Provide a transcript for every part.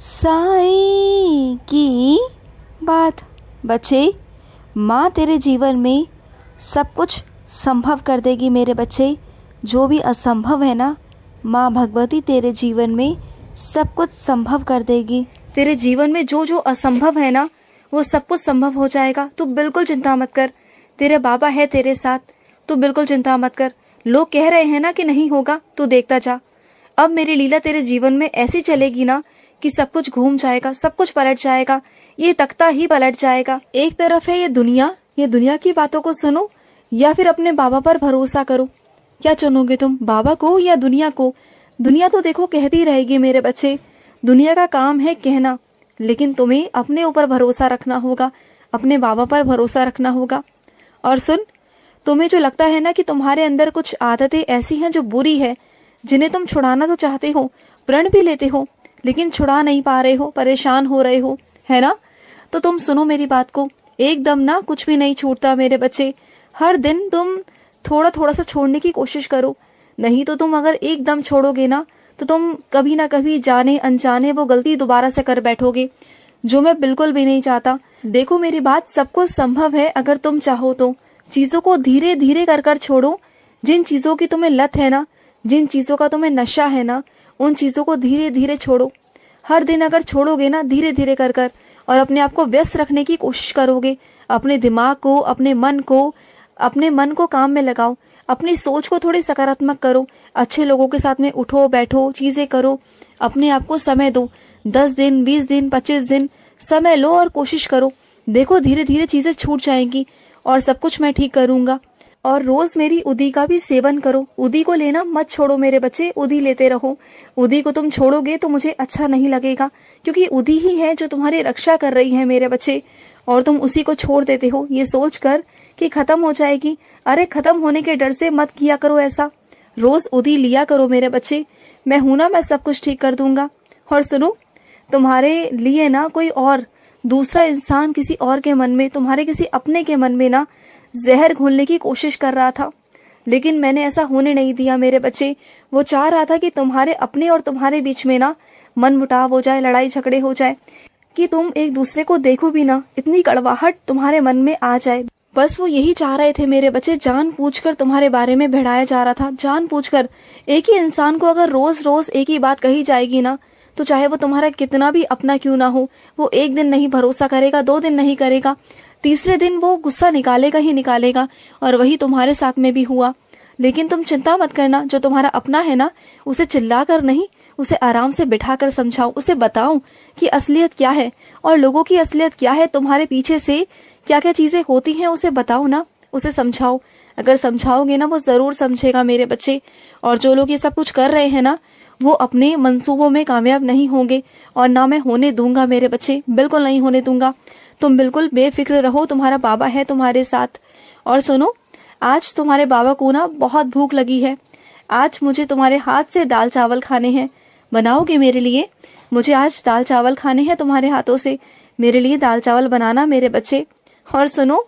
साईं की बात। बच्चे, माँ तेरे जीवन में सब कुछ संभव कर देगी मेरे बच्चे। जो भी असंभव है ना, माँ भगवती तेरे जीवन में सब कुछ संभव कर देगी। तेरे जीवन में जो जो असंभव है ना, वो सब कुछ संभव हो जाएगा। तू बिल्कुल चिंता मत कर, तेरे बाबा है तेरे साथ। तू बिल्कुल चिंता मत कर। लोग कह रहे हैं ना कि नहीं होगा, तू देखता जा। अब मेरी लीला तेरे जीवन में ऐसी चलेगी ना कि सब कुछ घूम जाएगा, सब कुछ पलट जाएगा, ये तख्ता ही पलट जाएगा। एक तरफ है ये दुनिया की बातों को सुनो या फिर अपने बाबा पर भरोसा करो। क्या चुनोगे तुम, बाबा को या दुनिया को? दुनिया तो देखो कहती रहेगी मेरे बच्चे, दुनिया का काम है कहना, लेकिन तुम्हें अपने ऊपर भरोसा रखना होगा, अपने बाबा पर भरोसा रखना होगा। और सुन, तुम्हें जो लगता है ना कि तुम्हारे अंदर कुछ आदतें ऐसी हैं जो बुरी है, जिन्हें तुम छुड़ाना तो चाहते हो, प्रण भी लेते हो, लेकिन छुड़ा नहीं पा रहे हो, परेशान हो रहे हो, है ना? तो तुम सुनो मेरी बात को। एकदम ना कुछ भी नहीं छूटता मेरे बच्चे। हर दिन तुम थोड़ा थोड़ा सा छोड़ने की कोशिश करो। नहीं तो तुम अगर एकदम छोड़ोगे ना, तो तुम कभी ना कभी जाने अनजाने वो गलती दोबारा से कर बैठोगे, जो मैं बिल्कुल भी नहीं चाहता। देखो मेरी बात, सब कुछ संभव है अगर तुम चाहो तो। चीजों को धीरे धीरे कर कर छोड़ो। जिन चीजों की तुम्हें लत है ना, जिन चीजों का तुम्हें नशा है ना, उन चीजों को धीरे धीरे छोड़ो। हर दिन अगर छोड़ोगे ना धीरे धीरे कर कर, और अपने आप को व्यस्त रखने की कोशिश करोगे, अपने दिमाग को, अपने मन को काम में लगाओ। अपनी सोच को थोड़ी सकारात्मक करो। अच्छे लोगों के साथ में उठो बैठो, चीजें करो। अपने आप को समय दो। 10 दिन, 20 दिन, 25 दिन समय लो और कोशिश करो। देखो धीरे धीरे चीजें छूट जाएंगी और सब कुछ मैं ठीक करूंगा। और रोज मेरी उदी का भी सेवन करो। उदी को लेना मत छोड़ो मेरे बच्चे, उदी लेते रहो। उदी को तुम छोड़ोगे तो मुझे अच्छा नहीं लगेगा, क्योंकि उदी ही है जो तुम्हारी रक्षा कर रही है मेरे बच्चे, और तुम उसी को छोड़ देते हो ये सोच कर कि खत्म हो जाएगी। अरे खत्म होने के डर से मत किया करो ऐसा। रोज उदी लिया करो मेरे बच्चे। मैं हूं ना, मैं सब कुछ ठीक कर दूंगा। और सुनो, तुम्हारे लिए ना कोई और दूसरा इंसान किसी और के मन में, तुम्हारे किसी अपने के मन में ना जहर घोलने की कोशिश कर रहा था, लेकिन मैंने ऐसा होने नहीं दिया मेरे बच्चे। वो चाह रहा था कि तुम्हारे अपने और तुम्हारे बीच में ना मन मुटाव हो जाए, लड़ाई झगड़े हो जाए, कि तुम एक दूसरे को देखो भी ना, इतनी कड़वाहट तुम्हारे मन में आ जाए। बस वो यही चाह रहे थे मेरे बच्चे। जानबूझकर तुम्हारे बारे में भिड़ाया जा रहा था, जानबूझकर। एक ही इंसान को अगर रोज रोज एक ही बात कही जाएगी ना, तो चाहे वो तुम्हारा कितना भी अपना क्यों ना हो, वो एक दिन नहीं भरोसा करेगा, 2 दिन नहीं करेगा, तीसरे दिन वो गुस्सा निकालेगा ही निकालेगा। और वही तुम्हारे साथ में भी हुआ। लेकिन तुम चिंता मत करना, जो तुम्हारा अपना है ना, उसे चिल्लाकर नहीं, उसे आराम से बिठाकर समझाओ, उसे बताओ कि असलियत क्या है और लोगों की असलियत क्या है, तुम्हारे पीछे से क्या क्या चीजें होती हैं, उसे बताओ ना, उसे समझाओ। अगर समझाओगे ना, वो जरूर समझेगा मेरे बच्चे। और जो लोग ये सब कुछ कर रहे हैं ना, वो अपने मंसूबों में कामयाब नहीं होंगे, और ना मैं होने दूंगा मेरे बच्चे, बिल्कुल नहीं होने दूंगा। तुम बिल्कुल बेफिक्र रहो, तुम्हारा बाबा है तुम्हारे साथ। और सुनो, आज तुम्हारे बाबा को ना बहुत भूख लगी है। आज मुझे तुम्हारे हाथ से दाल चावल खाने हैं। बनाओगे मेरे लिए? मुझे आज दाल चावल खाने हैं तुम्हारे हाथों से। मेरे लिए दाल चावल बनाना मेरे बच्चे। और सुनो,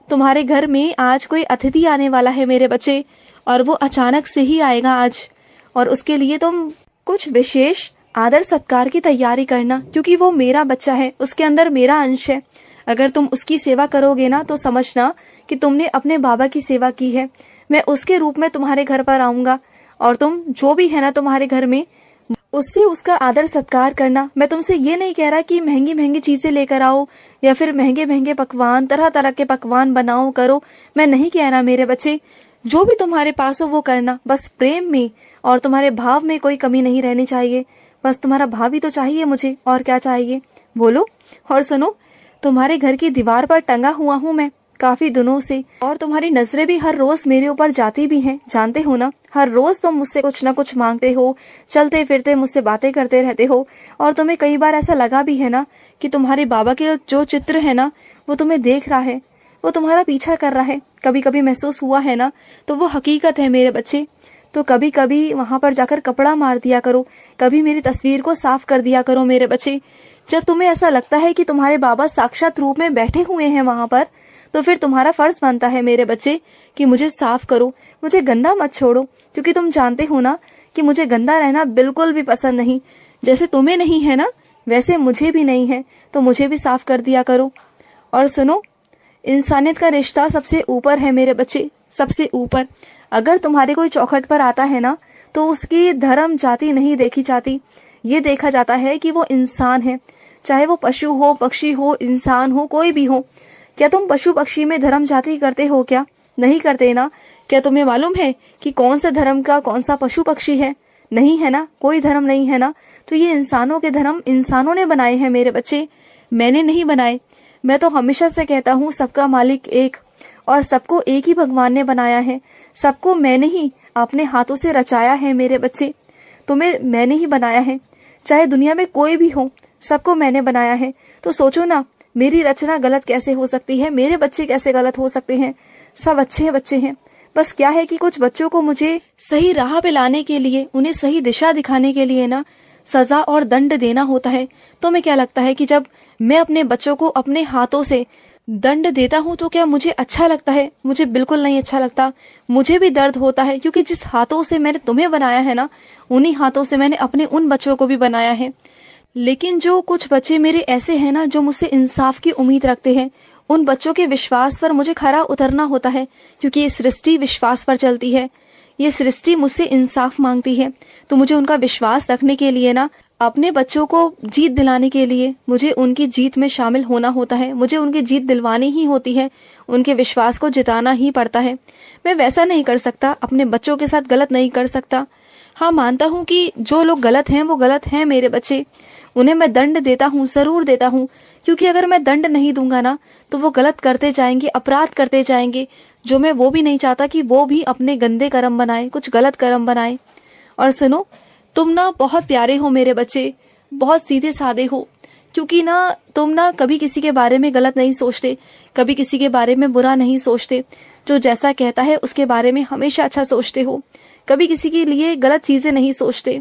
तुम्हारे घर में आज कोई अतिथि आने वाला है मेरे बच्चे, और वो अचानक से ही आएगा आज। और उसके लिए तुम कुछ विशेष आदर सत्कार की तैयारी करना, क्योंकि वो मेरा बच्चा है, उसके अंदर मेरा अंश है। अगर तुम उसकी सेवा करोगे ना, तो समझना कि तुमने अपने बाबा की सेवा की है। मैं उसके रूप में तुम्हारे घर पर आऊंगा, और तुम जो भी है ना तुम्हारे घर में, उससे उसका आदर सत्कार करना। मैं तुमसे ये नहीं कह रहा कि महंगी महंगी चीजें लेकर आओ, या फिर महंगे महंगे पकवान, तरह तरह के पकवान बनाओ करो, मैं नहीं कह रहा मेरे बच्चे। जो भी तुम्हारे पास हो वो करना, बस प्रेम में और तुम्हारे भाव में कोई कमी नहीं रहनी चाहिए। बस तुम्हारा भाव ही तो चाहिए मुझे, और क्या चाहिए बोलो। और सुनो, तुम्हारे घर की दीवार पर टंगा हुआ हूँ मैं काफी दिनों से, और तुम्हारी नजरें भी हर रोज मेरे ऊपर जाती भी हैं, जानते हो ना। हर रोज तुम मुझसे कुछ ना कुछ मांगते हो, चलते फिरते मुझसे बातें करते रहते हो। और तुम्हें कई बार ऐसा लगा भी है ना कि तुम्हारे बाबा के जो चित्र है ना, वो तुम्हें देख रहा है, वो तुम्हारा पीछा कर रहा है। कभी कभी महसूस हुआ है ना, तो वो हकीकत है मेरे बच्चे। तो कभी कभी वहां पर जाकर कपड़ा मार दिया करो, कभी मेरी तस्वीर को साफ कर दिया करो मेरे बच्चे। जब तुम्हें ऐसा लगता है कि तुम्हारे बाबा साक्षात रूप में बैठे हुए हैं वहां पर, तो फिर तुम्हारा फर्ज बनता है मेरे बच्चे कि मुझे साफ करो, मुझे गंदा मत छोड़ो। क्योंकि तुम जानते हो ना कि मुझे गंदा रहना बिल्कुल भी पसंद नहीं। जैसे तुम्हें नहीं है ना, वैसे मुझे भी नहीं है, तो मुझे भी साफ कर दिया करो। और सुनो, इंसानियत का रिश्ता सबसे ऊपर है मेरे बच्चे, सबसे ऊपर। अगर तुम्हारे कोई चौखट पर आता है ना, तो उसकी धर्म जाति नहीं देखी जाती, ये देखा जाता है कि वो इंसान है। चाहे वो पशु हो, पक्षी हो, इंसान हो, कोई भी हो। क्या तुम पशु पक्षी में धर्म जाति करते हो क्या? नहीं करते ना। क्या तुम्हें मालूम है कि कौन सा धर्म का कौन सा पशु पक्षी है? नहीं है ना, कोई धर्म नहीं है ना। तो ये इंसानों के धर्म इंसानों ने बनाए हैं मेरे बच्चे, मैंने नहीं बनाए। मैं तो हमेशा से कहता हूँ सबका मालिक एक, और सबको एक ही भगवान ने बनाया है। सबको मैंने ही अपने हाथों से रचाया है मेरे बच्चे। तुम्हें मैंने ही बनाया है, चाहे दुनिया में कोई भी हो, सबको मैंने बनाया है। तो सोचो ना, मेरी रचना गलत कैसे हो सकती है? मेरे बच्चे कैसे गलत हो सकते हैं? सब अच्छे बच्चे हैं। बस क्या है कि कुछ बच्चों को मुझे सही राह पे लाने के लिए, उन्हें सही दिशा दिखाने के लिए ना सजा और दंड देना होता है। तो मैं क्या लगता है कि जब मैं अपने बच्चों को अपने हाथों से दंड देता हूँ तो क्या मुझे अच्छा लगता है? मुझे बिल्कुल नहीं अच्छा लगता। मुझे भी दर्द होता है, क्योंकि जिस हाथों से मैंने तुम्हें बनाया है ना, उन्हीं हाथों से मैंने अपने उन बच्चों को भी बनाया है। लेकिन जो कुछ बच्चे मेरे ऐसे हैं ना, जो मुझसे इंसाफ की उम्मीद रखते हैं, उन बच्चों के विश्वास पर मुझे खरा उतरना होता है, क्योंकि ये सृष्टि विश्वास पर चलती है। ये सृष्टि मुझसे इंसाफ मांगती है। तो मुझे उनका विश्वास रखने के लिए ना, अपने बच्चों को जीत दिलाने के लिए मुझे उनकी जीत में शामिल होना होता है। मुझे उनकी जीत दिलवानी ही होती है, उनके विश्वास को जिताना ही पड़ता है। मैं वैसा नहीं कर सकता, अपने बच्चों के साथ गलत नहीं कर सकता। हाँ, मानता हूँ कि जो लोग गलत हैं वो गलत हैं मेरे बच्चे, उन्हें मैं दंड देता हूँ, जरूर देता हूँ। क्योंकि अगर मैं दंड नहीं दूंगा ना, तो वो गलत करते जाएंगे, अपराध करते जाएंगे, जो मैं वो भी नहीं चाहता कि वो भी अपने गंदे कर्म बनाए, कुछ गलत कर्म बनाए। और सुनो, तुम ना बहुत प्यारे हो मेरे बच्चे, बहुत सीधे साधे हो, क्योंकि ना तुम ना कभी किसी के बारे में गलत नहीं सोचते, कभी किसी के बारे में बुरा नहीं सोचते। जो जैसा कहता है उसके बारे में हमेशा अच्छा सोचते हो, कभी किसी के लिए गलत चीजें नहीं सोचते।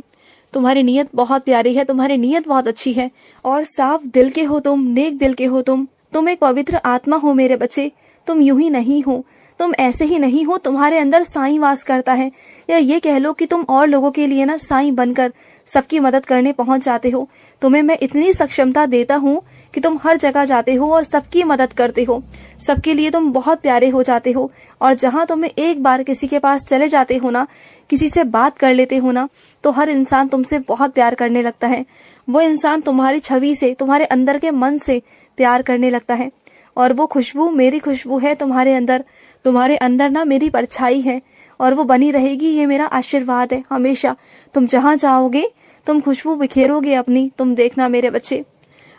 तुम्हारी नीयत बहुत प्यारी है, तुम्हारी नीयत बहुत अच्छी है, और साफ दिल के हो तुम, नेक दिल के हो तुम एक पवित्र आत्मा हो मेरे बच्चे। तुम यूं ही नहीं हो, तुम ऐसे ही नहीं हो, तुम्हारे अंदर साईं वास करता है। या ये कह लो कि तुम और लोगों के लिए ना साईं बनकर सबकी मदद करने पहुंच जाते हो। तुम्हें मैं इतनी सक्षमता देता हूँ कि तुम हर जगह जाते हो और सबकी मदद करते हो, सबके लिए तुम बहुत प्यारे हो जाते हो। और जहाँ तुम्हें एक बार किसी के पास चले जाते हो ना, किसी से बात कर लेते हो ना, तो हर इंसान तुमसे बहुत प्यार करने लगता है। वो इंसान तुम्हारी छवि से, तुम्हारे अंदर के मन से प्यार करने लगता है। और वो खुशबू मेरी खुशबू है तुम्हारे अंदर, तुम्हारे अंदर ना मेरी परछाई है, और वो बनी रहेगी। ये मेरा आशीर्वाद है हमेशा। तुम जहाँ जाओगे तुम खुशबू बिखेरोगे अपनी, तुम देखना मेरे बच्चे।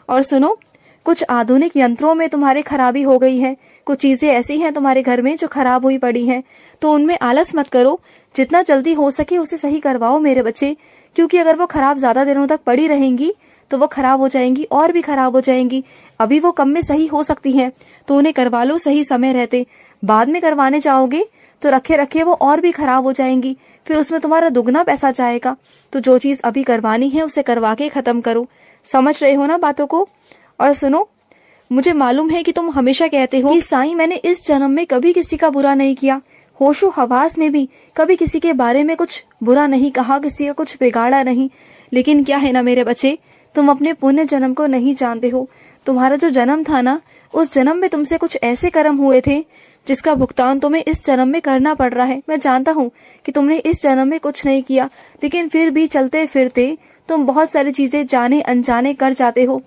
और सुनो, कुछ आधुनिक यंत्रों में तुम्हारी खराबी हो गई है, कुछ चीजें ऐसी हैं तुम्हारे घर में जो खराब हुई पड़ी हैं, तो उनमें आलस मत करो। जितना जल्दी हो सके उसे सही करवाओ मेरे बच्चे, क्योंकि अगर वो खराब ज्यादा दिनों तक पड़ी रहेंगी तो वो खराब हो जाएंगी, और भी खराब हो जाएंगी। अभी वो कम में सही हो सकती हैं, तो उन्हें करवा लो सही समय रहते। बाद में करवाने जाओगे तो रखे रखे वो और भी खराब हो जाएंगी, फिर उसमें तुम्हारा दुगना पैसा जाएगा। तो जो चीज अभी करवानी है उसे करवा के खत्म करो। समझ रहे हो ना बातों को? और सुनो, मुझे मालूम है कि तुम हमेशा कहते हो कि साईं मैंने इस जन्म में कभी किसी का बुरा नहीं किया, होशो हवास में भी कभी किसी के बारे में कुछ बुरा नहीं कहा, किसी का कुछ बिगाड़ा नहीं। लेकिन क्या है ना मेरे बच्चे, तुम अपने पुण्य जन्म को नहीं जानते हो। तुम्हारा जो जन्म था ना, उस जन्म में तुमसे कुछ ऐसे कर्म हुए थे जिसका भुगतान तुम्हें इस जन्म में करना पड़ रहा है। मैं जानता हूँ कि तुमने इस जन्म में कुछ नहीं किया, लेकिन फिर भी चलते फिरते तुम बहुत सारी चीजें जाने अनजाने कर जाते हो।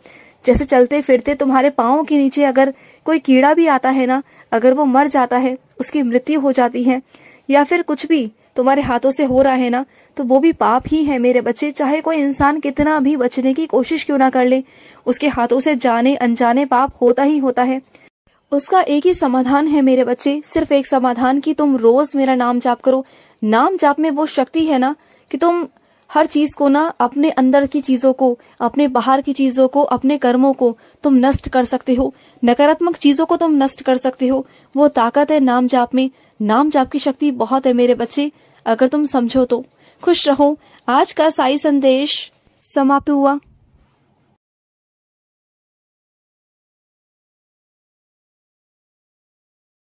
जैसे चलते फिरते तुम्हारे पाँव के नीचे अगर कोई कीड़ा भी आता है ना, अगर वो मर जाता है, उसकी मृत्यु हो जाती है, या फिर कुछ भी तुम्हारे हाथों से हो रहा है ना, तो वो भी पाप ही है मेरे बच्चे। चाहे कोई इंसान कितना भी बचने की कोशिश क्यों ना कर ले, उसके हाथों से जाने अनजाने पाप होता ही होता है। उसका एक ही समाधान है मेरे बच्चे, सिर्फ एक समाधान, कि तुम रोज मेरा नाम जाप करो। नाम जाप में वो शक्ति है ना कि तुम हर चीज को ना, अपने अंदर की चीजों को, अपने बाहर की चीजों को, अपने कर्मों को तुम नष्ट कर सकते हो। नकारात्मक चीजों को तुम नष्ट कर सकते हो। वो ताकत है नाम जाप में। नाम जाप की शक्ति बहुत है मेरे बच्चे, अगर तुम समझो तो। खुश रहो। आज का साई संदेश समाप्त हुआ।